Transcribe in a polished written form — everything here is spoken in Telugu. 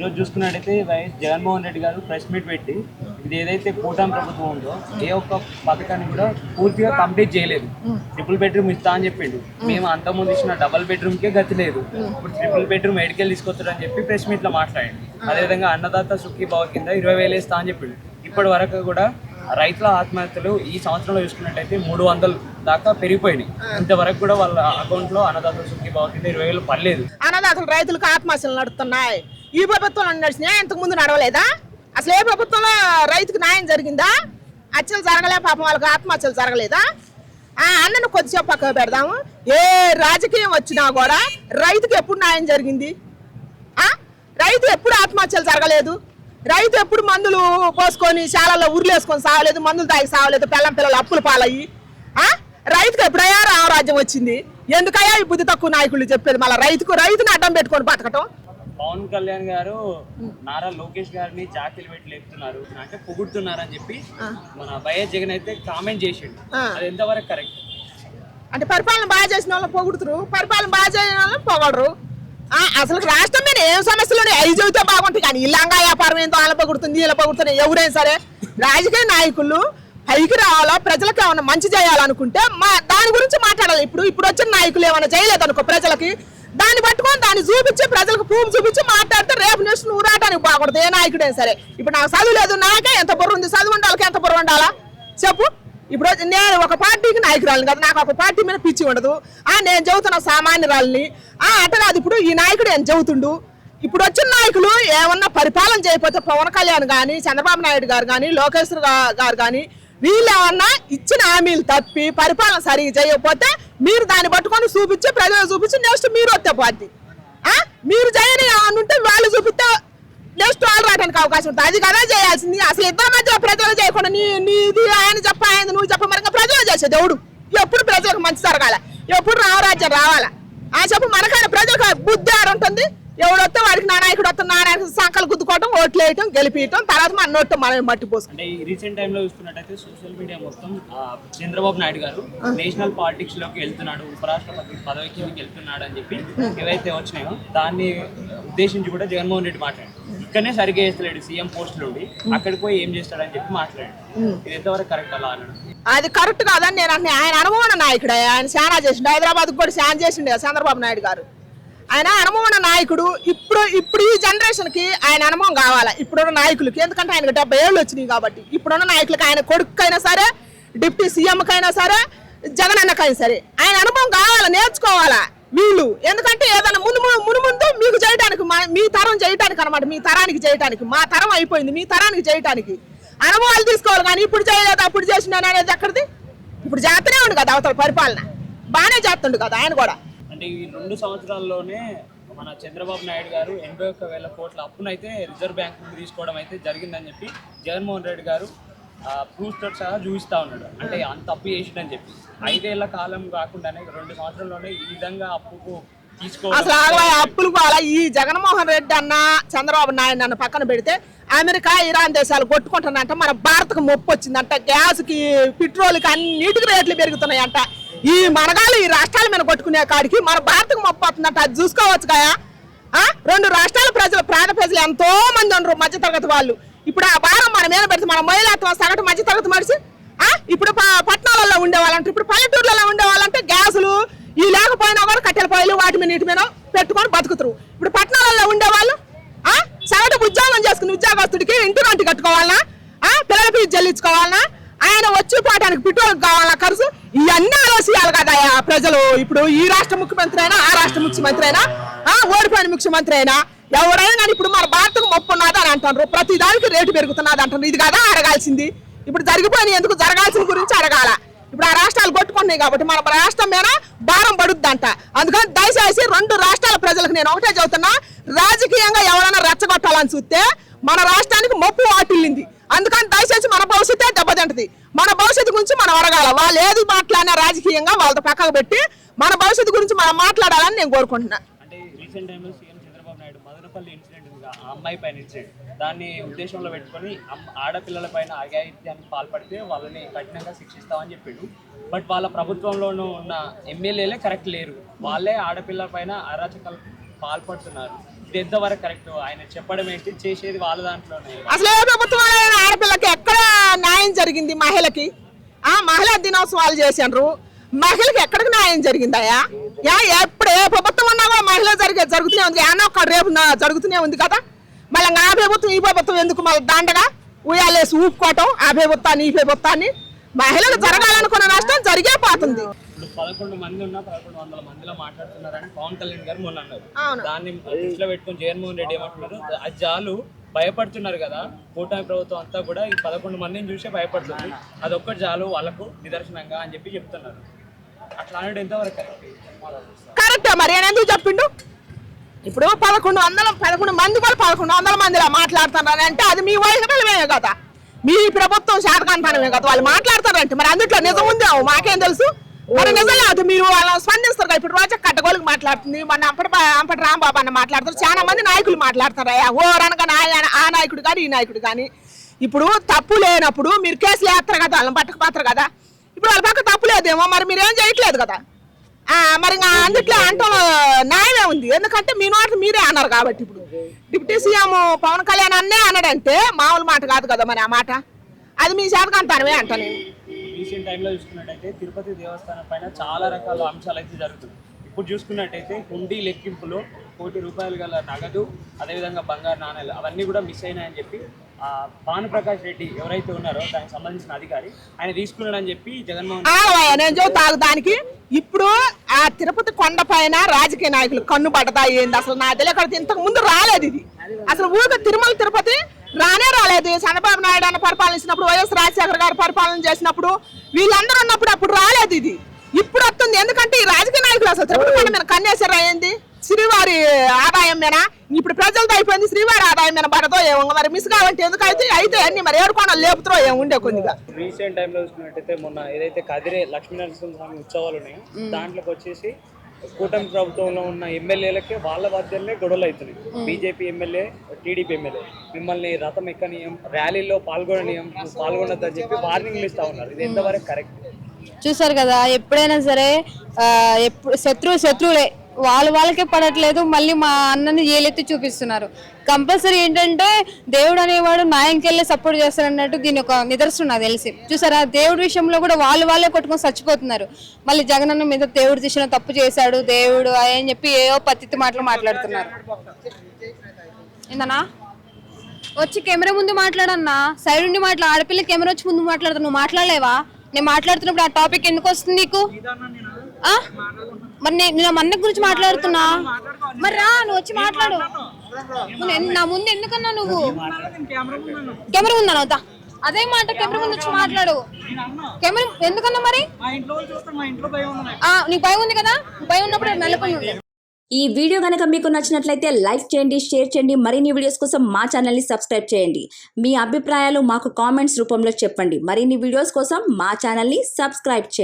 ఈరోజు చూసుకున్నట్టయితే వైఎస్ జగన్మోహన్ రెడ్డి గారు ప్రెస్ మీట్ పెట్టి ఇది ఏదైతే కూటమి ప్రభుత్వం ఉందో ఏ ఒక్క పథకాన్ని కూడా పూర్తిగా కంప్లీట్ చేయలేదు. ట్రిపుల్ బెడ్రూమ్ ఇస్తా అని చెప్పిండు. మేము అంతకుముందు ఇచ్చిన డబల్ బెడ్రూమ్కే గతి లేదు. ఇప్పుడు ట్రిపుల్ బెడ్రూమ్ ఎడికెళ్ళి తీసుకొస్తాడని చెప్పి ప్రెస్ మీట్ లో మాట్లాడండి. అదేవిధంగా అన్నదాత సుఖీభావ కింద 20,000 ఇస్తా అని చెప్పిండు. ఇప్పటి వరకు కూడా రైతుల ఆత్మహత్యలు ఈ సంవత్సరంలో చూసుకున్నట్టయితే 300 దాకా పెరిగిపోయినాయి. ఇంతవరకు కూడా వాళ్ళ అకౌంట్ లో అన్నదాత సుఖీభావ కింద 20,000 పడలేదు. అన్నదాతలు రైతులకు ఆత్మహత్యలు నడుస్తున్నాయి. ఈ ప్రభుత్వంలో నడిచినా ఇంతకు ముందు నడవలేదా? అసలు ఏ ప్రభుత్వంలో రైతుకు న్యాయం జరిగిందా? హత్యలు జరగలే, పాపం వాళ్ళకి ఆత్మహత్యలు జరగలేదా? అన్నను కొద్దిసేపు పక్కకు పెడదాము. ఏ రాజకీయం వచ్చినా కూడా రైతుకి ఎప్పుడు న్యాయం జరిగింది? రైతు ఎప్పుడు ఆత్మహత్యలు జరగలేదు. రైతు ఎప్పుడు మందులు పోసుకొని శాలల్లో ఉరులేసుకొని సావలేదు, మందులు తాగి సావలేదు, పిల్లలు అప్పులు పాలయ్యి. రైతుకు ఎప్పుడయ్యా రామరాజ్యం వచ్చింది? ఎందుకయ్యా ఈ బుద్ధి తక్కువ నాయకులు చెప్పేది? మళ్ళీ రైతుని అడ్డం పెట్టుకొని బతకటం. పవన్ కళ్యాణ్ గారు నారా లోకేష్ గారిని చాకిలు పెట్టి లేపుతున్నారు అంటే పొగుడుతున్నారని చెప్పి మన వైఎస్ జగన్ అయితే కామెంట్ చేసిండు. అది ఎంతవరకు కరెక్ట్? అంటే పరిపాలన బాగా చేసిన వాళ్ళని పొగుడుతురు, పరిపాలన బాగా చేయని వాళ్ళని పొగడరు. అసలు రాష్ట్రం మీద ఏం సమస్యలు ఉన్నాయి? అవి చెబితే బాగుంటాయి. కానీ ఇల్లంగా వ్యాపారం ఏంటో వాళ్ళ పొగుడుతుంది, ఇలా పొగుడుతుంది. ఎవరైనా సరే రాజకీయ నాయకులు పైకి రావాలా, ప్రజలకు ఏమైనా మంచి చేయాలనుకుంటే దాని గురించి మాట్లాడాలి. ఇప్పుడు వచ్చిన నాయకులు ఏమైనా చేయలేదు అనుకో ప్రజలకి, దాన్ని పట్టుకొని దాన్ని చూపించి ప్రజలకు ప్రూఫ్ చూపించి మాట్లాడితే రేపు నెక్స్ట్ నువ్వు రావడానికి బాగుంటుంది. ఏ నాయకుడే సరే. ఇప్పుడు నాకు చదువు లేదు, నాకే ఎంత బుర్ర ఉంది, చదువు ఉండాలి ఎంత బుర్ర ఉండాలా చెప్పు. ఇప్పుడు నేను ఒక పార్టీకి నాయకురాలిని కదా, నాకు ఒక పార్టీ మీద పిచ్చి ఉండదు. నేను చదువుతున్న సామాన్యురాలిని. అట్లా అది ఇప్పుడు ఈ నాయకుడు ఏం చదువుతుండు. ఇప్పుడు వచ్చిన నాయకులు ఏమన్నా పరిపాలన చేయకపోతే పవన్ కళ్యాణ్ కానీ, చంద్రబాబు నాయుడు గారు కానీ, లోకేష్ గారు కానీ వీళ్ళు ఏమన్నా ఇచ్చిన హామీలు తప్పి పరిపాలన సరిగ్గా చేయకపోతే మీరు దాన్ని పట్టుకొని చూపించి ప్రజలు చూపించి నెక్స్ట్ మీరు వస్తే పార్టీ మీరు చేయని ఉంటే వాళ్ళు చూపిస్తే నెక్స్ట్ వాళ్ళు రావడానికి అవకాశం ఉంటుంది. అది కదా చేయాల్సింది. అసలు ఇద్దరి మధ్య ప్రజలు చేయకుండా నీది ఆయన చెప్ప ఆయన నువ్వు చెప్ప మరి ప్రజలు చేసేది ఎవడు? ఎప్పుడు ప్రజలకు మంచి జరగాల, ఎప్పుడు రామరాజ్యం రావాలా చెప్పు. మనకైనా ప్రజలకు బుద్ధి ఆడుంటుంది. ఎవడు వస్తే వాడికి నాయకుడు వస్తే నాయకుడు సంకలు గుద్దుకోవటం, ఓట్లు వేయటం, గెలిపియటం, తర్వాత మన నోట్ మనం మట్టిపోసు. అంటే ఈ రీసెంట్ టైంలో చూస్తున్నట్టయితే సోషల్ మీడియా మొత్తం చంద్రబాబు నాయుడు గారు నేషనల్ పాలిటిక్స్ లోకి వెళ్తున్నాడు, ఉపరాష్ట్రపతి పదవికి వెళ్తున్నాడు అని చెప్పి ఏవైతే వచ్చినాయో దాన్ని ఉద్దేశించి కూడా జగన్మోహన్ రెడ్డి మాట్లాడాడు. ఇక్కడనే సరిగ్గా చేస్తలేడు, సీఎం పోస్టులు ఉండి అక్కడికి పోయి ఏం చేస్తాడని చెప్పి మాట్లాడాడు. ఇది ఎంతవరకు కరెక్ట్ అలా అన్నాడు? అది కరెక్ట్ కాదని నేను అంటే. ఆయన అనుభవం నాయకుడు, ఆయన చాలా చేసిండు. హైదరాబాద్ కూడా చాలా చేసిండు చంద్రబాబు నాయుడు గారు. ఆయన అనుభవం నాయకుడు. ఇప్పుడు ఈ జనరేషన్ కి ఆయన అనుభవం కావాలా ఇప్పుడున్న నాయకులకి. ఎందుకంటే ఆయనకు 70 ఏళ్ళు వచ్చినాయి కాబట్టి ఇప్పుడున్న నాయకులకి, ఆయన కొడుకైనా సరే, డిప్యూటీ సీఎంకైనా సరే, జగన్ అన్నకైనా సరే ఆయన అనుభవం కావాలా, నేర్చుకోవాలా వీళ్ళు. ఎందుకంటే ఏదైనా ముందు మీకు చేయడానికి, మీ తరం చేయడానికి అనమాట, మీ తరానికి చేయడానికి. మా తరం అయిపోయింది, మీ తరానికి చేయడానికి అనుభవాలు తీసుకోవాలి. కానీ ఇప్పుడు చేయలేదు, అప్పుడు చేసినాను అనేది ఎక్కడిది? ఇప్పుడు చేస్తూనే ఉండు కదా అవతల పరిపాలన, బాగానే చేస్తుండు కదా ఆయన కూడా. అంటే ఈ 2 సంవత్సరాల్లోనే మన చంద్రబాబు నాయుడు గారు 81,000 కోట్ల అప్పునైతే రిజర్వ్ బ్యాంక్ నుండి తీసుకోవడం అయితే జరిగిందని చెప్పి జగన్మోహన్ రెడ్డి గారు ప్రూఫ్తో సహా చూపిస్తా ఉన్నాడు. అంటే అంత అప్పు చేసిండని చెప్పి 5 ఏళ్ల కాలం కాకుండానే 2 సంవత్సరాల్లోనే ఈ విధంగా అప్పుకు అసలు అప్పులు ఈ జగన్మోహన్ రెడ్డి అన్న చంద్రబాబు నాయుడు అన్న పక్కన పెడితే అమెరికా, ఇరాన్ దేశాలు కొట్టుకుంటున్నాయంట. మన భారత్కు ముప్పు వచ్చిందంట. గ్యాస్కి, పెట్రోల్కి అన్నిటికి రేట్లు పెరుగుతున్నాయంట. ఈ మనగాళ్ళు ఈ రాష్ట్రాల మీద కొట్టుకునే కాడికి మన భారత్కు ముప్పు వస్తుందంట. అది చూసుకోవచ్చు కదా. 2 రాష్ట్రాల ప్రజలు, పేద ప్రజలు ఎంతో మంది ఉండరు, మధ్యతరగతి వాళ్ళు. ఇప్పుడు ఆ భారం మన మీద పెడితే మన మహిళత్వం సగటు మధ్యతరగతి మనిషి ఇప్పుడు పట్టణాలలో ఉండేవాళ్ళంటే, ఇప్పుడు పల్లెటూర్లలో ఉండేవాళ్ళంటే గ్యాసులు ఈ లేకపోయినా కూడా కట్టెల పొయ్యిలు వాటి మీద నీటి మీద పెట్టుకొని బతుకుతారు. ఇప్పుడు పట్టణాలలో ఉండేవాళ్ళు సగటు ఉద్యోగం చేసుకుని ఉద్యోగస్తుడికి ఇంటి రెంట్ కట్టుకోవాలన్నా, పిల్లల ఫీజు చెల్లించుకోవాలన్నా, ఆయన వచ్చి పోవడానికి పెట్రోల్ కావాలన్నా ఖర్చు, ఇవన్నీ ఆలోచించాలి కదా ప్రజలు. ఇప్పుడు ఈ రాష్ట్ర ముఖ్యమంత్రి అయినా, ఆ రాష్ట్ర ముఖ్యమంత్రి అయినా, ఓడిపోయిన ముఖ్యమంత్రి అయినా ఎవరైనా కానీ ఇప్పుడు మన భారతకు ముప్పు ఉన్నది అని అంటారు. ప్రతి దానికి రేటు పెరుగుతున్నది అంటారు. ఇది కదా అడగాల్సింది. ఇప్పుడు జరిగిపోయిన ఎందుకు జరగాల్సిన గురించి అడగాల. ఇప్పుడు ఆ రాష్ట్రాలు కొట్టుకుంటున్నాయి కాబట్టి మన రాష్ట్రం మీద భారం పడుద్దంట. అందుకని దయచేసి 2 రాష్ట్రాల ప్రజలకు నేను ఒకటే చెబుతున్నా, రాజకీయంగా ఎవరైనా రెచ్చగొట్టాలని చూస్తే మన రాష్ట్రానికి ముప్పు వాటిల్లింది. అందుకని దయచేసి మన భవిష్యత్తే దెబ్బతింటది. మన భవిష్యత్తు గురించి మనం అడగాల. వాళ్ళు ఏది మాట్లాడినా రాజకీయంగా వాళ్ళతో పక్కకు పెట్టి మన భవిష్యత్తు గురించి మనం మాట్లాడాలని నేను కోరుకుంటున్నా. అంటే రీసెంట్ టైంలో సీఎం చంద్రబాబు నాయుడు మదనపల్లి ఇన్సిడెంట్ ఆ అమ్మాయి పైన ఇన్సిడెంట్ దాన్ని ఉద్దేశంలో పెట్టుకొని ఆడపిల్లల పైన అఘాయిత్యానికి పాల్పడితే వాళ్ళని కఠినంగా శిక్షిస్తామని చెప్పాడు. బట్ వాళ్ళ ప్రభుత్వంలోనూ ఉన్న ఎమ్మెల్యేలే కరెక్ట్ లేరు, వాళ్ళే ఆడపిల్లల పైన అరాచకాలు పాల్పడుతున్నారు. ఇది ఎంతవరకు కరెక్ట్? ఆయన చెప్పడం ఏంటి, చేసేది వాళ్ళ దాంట్లోనే. అసలు ఏ ప్రభుత్వం ఆడపిల్లకి ఎక్కడ న్యాయం జరిగింది? మహిళకి మహిళా దినోత్సవాలు చేసిండ్రు, మహిళకి ఎక్కడికి న్యాయం జరిగిందయ్యా? ఎప్పుడు ఏ ప్రభుత్వం ఉన్నా కూడా మహిళ జరుగుతూనే ఉంది. ఏమన్నా ఒక రేపు జరుగుతూనే ఉంది కదా. మళ్ళీ ఆ ప్రభుత్వం ఈ ప్రభుత్వం ఎందుకు మళ్ళీ దండగా ఉయ్యాలేసి ఊపుకోవటం? ఆ ప్రభుత్వాన్ని ఈ ప్రభుత్వాన్ని మహిళలు జరగాలనుకున్న నష్టం జరిగే పోతుంది. ఇప్పుడు 11 మంది ఉన్నా 1100 మందిలో మాట్లాడుతున్నారని పవన్ కళ్యాణ్ గారు మొన్న అన్నారు. అవును. దాన్ని దృష్టిలో పెట్టుకుని జగన్మోహన్ రెడ్డి ఏమంటున్నారు, అది చాలు, భయపడుతున్నారు కదా కూటమి ప్రభుత్వం అంతా కూడా ఈ 11 మందిని చూసే భయపడుతుంది, అదొక్కటి చాలు వాళ్ళకు నిదర్శనంగా అని చెప్పి చెప్తున్నారు. అట్లా అనేది ఎంతవరకు కరెక్ట్? మరి ఆయన ఎందుకు చెప్పిండు? ఇప్పుడు 1100 మంది కూడా 1100 మందిలా మాట్లాడుతున్నారు అంటే అది మీ వైఫల్యమే కదా, మీ ప్రభుత్వం శాతకాంతనమే కదా వాళ్ళు మాట్లాడతారంటే. మరి అందుట్లో నిజం ఉందేమో మాకేం తెలుసు. మరి నిజంగా అది మీరు వాళ్ళని స్పందిస్తారు కదా. ఇప్పుడు రోజా కట్టగోలుకి మాట్లాడుతుంది, మన అంపటి రాంబాబు అన్న మాట్లాడతారు, చాలా మంది నాయకులు మాట్లాడతారు. ఓరనగా ఆ నాయకుడు కానీ ఈ నాయకుడు కానీ. ఇప్పుడు తప్పు లేనప్పుడు మీరు కేసులు వేస్తారు కదా, వాళ్ళని పట్టకపోతారు కదా. ఇప్పుడు వాళ్ళ పక్క తప్పు లేదేమో, మరి మీరు ఏం చేయట్లేదు కదా. మరి అందుట్లో అంటాం న్యాయమే ఉంది, ఎందుకంటే మీ నోటి మీరే అన్నారు కాబట్టి. ఇప్పుడు డిప్యూటీ సీఎం పవన్ కళ్యాణ్ అన్నే అన్నాడంటే మామూలు మాట కాదు కదా. మరి ఆ మాట అది మీ శాతకాంతనమే అంట. నేను రీసెంట్ టైంలో చూసుకున్నట్టయితే తిరుపతి దేవస్థానం పైన చాలా రకాల అంశాలు అయితే జరుగుతుంది. ఇప్పుడు చూసుకున్నట్టయితే హుండీ లెక్కింపులో ₹1 కోటి గల నగదు, అదేవిధంగా బంగారు నాణాలు అవన్నీ కూడా మిస్ అయినాయని చెప్పి భానుప్రకాష్ రెడ్డి ఎవరైతే ఉన్నారో దానికి సంబంధించిన అధికారి ఆయన తీసుకున్నాడని చెప్పి జగన్మోహన్ నేను చెబుతాను దానికి. ఇప్పుడు ఆ తిరుపతి కొండ పైన రాజకీయ నాయకులు కన్ను పడతా ఏంది అసలు నా తెలియదు. ఇంతకు ముందు రాలేదు ఇది అసలు. ఊరికే తిరుమల తిరుపతి రాలేదు. చంద్రబాబు నాయుడు అన్న పరిపాలించినప్పుడు, వైఎస్ రాజశేఖర్ గారు పరిపాలన చేసినప్పుడు, వీళ్ళందరూ ఉన్నప్పుడు అప్పుడు రాలేదు ఇది. ఇప్పుడు వస్తుంది. ఎందుకంటే ఈ రాజకీయ నాయకులు అసలు తిరుపతి కొండ మీద కన్నేశ్వర అయింది శ్రీవారి ఆదాయం మీద. ఇప్పుడు ప్రజలతో అయిపోయింది, శ్రీవారి ఆదాయం మీద పడదో ఏమో. మరి మిస్ కావాలంటే ఎందుకైతే అయితే అన్ని మరి ఏడుకోవడం లేపుతారో ఏమో ఉండే కొద్దిగా. రీసెంట్ టైంలో చూసుకున్నట్టయితే మొన్న ఏదైతే కదిరే లక్ష్మీనరసింహస్వామి ఉత్సవాలు ఉన్నాయో దాంట్లోకి వచ్చేసి కూటమి ప్రభుత్వంలో ఉన్న ఎమ్మెల్యేలకే వాళ్ళ మధ్యలోనే గొడవలు అవుతున్నాయి. బీజేపీ ఎమ్మెల్యే, టీడీపీ ఎమ్మెల్యే మిమ్మల్ని రథం ఎక్కనీయం, ర్యాలీలో పాల్గొనొద్దని చెప్పి వార్నింగ్లు ఇస్తా ఉన్నారు. ఇది ఎంతవరకు కరెక్ట్? చూసారు కదా, ఎప్పుడైనా సరే శత్రువులే వాళ్ళకే పడట్లేదు, మళ్ళీ మా అన్నని ఏలెత్తి చూపిస్తున్నారు. కంపల్సరీ ఏంటంటే దేవుడు అనేవాడు న్యాయంకెళ్ళే సపోర్ట్ చేస్తారు అన్నట్టు దీని ఒక నిదర్శనం నాకు తెలిసి. చూసారా, దేవుడి విషయంలో కూడా వాళ్ళే కొట్టుకొని చచ్చిపోతున్నారు. మళ్ళీ జగనన్న మీద దేవుడి దిశలో తప్పు చేశాడు దేవుడు అని చెప్పి ఏవో పత్తి మాటలు మాట్లాడుతున్నారు. ఏందన్నా వచ్చి కెమెరా ముందు మాట్లాడన్నా, సైడ్ ఉండి ఆడపిల్ల కెమెరా వచ్చి ముందు మాట్లాడుతున్నా, నువ్వు మాట్లాడలేవా? నేను మాట్లాడుతున్నప్పుడు ఆ టాపిక్ ఎందుకు వస్తుంది నీకు? మరి నేను అన్న గురించి మాట్లాడుతున్నా, మరి రా నువ్వు వచ్చి మాట్లాడు. నా ముందు ఎందుకన్నా నువ్వు? కెమెరా ఉందా అవుతా అదే మాట, కెమెరా ముందు వచ్చి మాట్లాడు. కెమెరా ఎందుకన్నా? మరి నీకు భయం ఉంది కదా, భయం ఉన్నప్పుడు నెలకొని ఉండే. ఈ వీడియో కనుక మీకు నచ్చినట్లయితే లైక్ చేయండి, షేర్ చేయండి. మరిన్ని వీడియోస్ కోసం మా ఛానల్ని సబ్స్క్రైబ్ చేయండి. మీ అభిప్రాయాలు మాకు కామెంట్స్ రూపంలో చెప్పండి. మరిన్ని వీడియోస్ కోసం మా ఛానల్ని సబ్స్క్రైబ్ చేయండి.